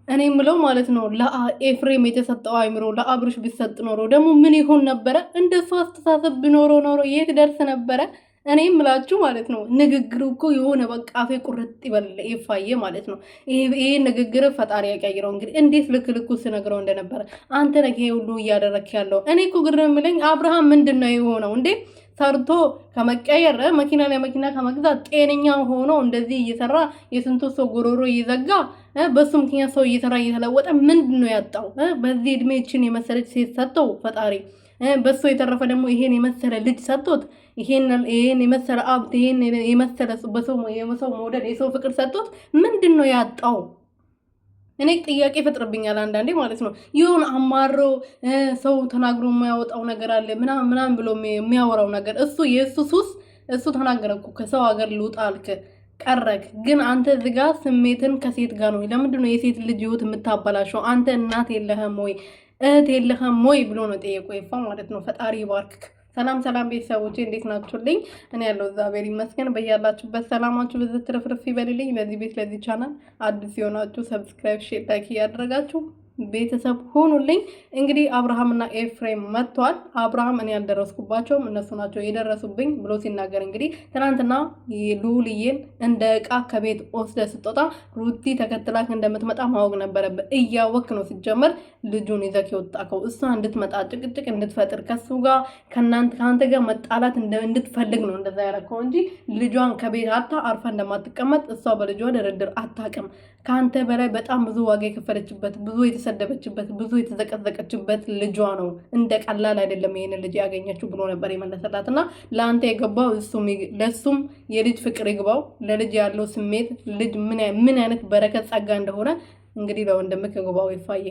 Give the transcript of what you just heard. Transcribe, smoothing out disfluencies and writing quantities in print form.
እኔ ምለው ማለት ነው ለኤፍሬም የተሰጠው አይምሮ ለአብርሽ ቢሰጥ ኖሮ ደግሞ ምን ይሆን ነበረ? እንደሱ አስተሳሰብ ቢኖሮ የት ደርስ ነበረ? እኔ ምላችሁ ማለት ነው ንግግሩ እኮ የሆነ በቃ አፌ ቁርጥ ይበል ኤፋዬ ማለት ነው። ይሄ ንግግር ፈጣሪ ያቀይረው። እንግዲህ እንዴት ልክ ስነግረው እንደነበረ አንተ ነህ ይሄ ሁሉ እያደረክ ያለው። እኔ እኮ ግርም የሚለኝ አብርሃም ምንድነው የሆነው እንዴ? ሰርቶ ከመቀየር መኪና ላይ መኪና ከመግዛት ጤነኛ ሆኖ እንደዚህ እየሰራ የስንቱ ሰው ጉሮሮ እየዘጋ በሱ ምክንያት ሰው እየሰራ እየተለወጠ ምንድነው ያጣው? በዚህ እድሜችን የመሰለች ሴት ሰጠው ፈጣሪ። በሱ የተረፈ ደግሞ ይሄን የመሰለ ልጅ ሰጥቶት ይሄን የመሰለ አብት ይሄን የመሰለ በሰው መውደድ የሰው ፍቅር ሰጥቶት ምንድነው ያጣው? እኔ ጥያቄ ይፈጥርብኛል አንዳንዴ ማለት ነው። ይሁን አማሮ ሰው ተናግሮ የሚያወጣው ነገር አለ ምናምን ብሎ የሚያወራው ነገር እሱ የእሱ ሱስ እሱ ተናገረ እኮ ከሰው ሀገር ልውጣ አልክ ቀረክ። ግን አንተ እዚህ ጋር ስሜትን ከሴት ጋር ነው። ለምንድን ነው የሴት ልጅ ህይወት የምታበላሸው? አንተ እናት የለህም ወይ እህት የለህም ወይ ብሎ ነው ጠየቆ ይፋ ማለት ነው። ፈጣሪ ይባርክክ። ሰላም ቤተሰቦቼ እንዴት ናችሁልኝ? እኔ ያለው እግዚአብሔር ይመስገን። በያላችሁበት ሰላማችሁ ብዙ ትርፍርፍ ይበልልኝ። ለዚህ ቤት ለዚህ ቻናል አዲስ የሆናችሁ ሰብስክራይብ፣ ሼር፣ ላይክ እያደረጋችሁ ቤተሰብ ሆኑልኝ። እንግዲህ አብርሃምና ኤፍሬም መጥቷል። አብርሃም እኔ ያልደረስኩባቸውም እነሱ ናቸው የደረሱብኝ ብሎ ሲናገር እንግዲህ ትናንትና ሉልዬን እንደ እቃ ከቤት ወስደ ስትወጣ ሩቲ ተከትላክ እንደምትመጣ ማወቅ ነበረብህ። እያወክ ነው ሲጀመር ልጁን ይዘክ የወጣከው እሷ እንድትመጣ ጭቅጭቅ እንድትፈጥር ከሱ ጋር ከአንተ ጋር መጣላት እንድትፈልግ ነው እንደዛ ያደረከው እንጂ ልጇን ከቤት አታ አርፋ እንደማትቀመጥ እሷ በልጇ ድርድር አታውቅም። ከአንተ በላይ በጣም ብዙ ዋጋ የከፈለችበት ብዙ የተሰደበችበት ብዙ የተዘቀዘቀችበት ልጇ ነው። እንደ ቀላል አይደለም ይሄን ልጅ ያገኘችው ብሎ ነበር የመለሰላት። እና ለአንተ የገባው ለሱም የልጅ ፍቅር ይግባው። ለልጅ ያለው ስሜት ልጅ ምን አይነት በረከት ጸጋ እንደሆነ እንግዲህ ለወንድምህ ይግባው ይፋዬ።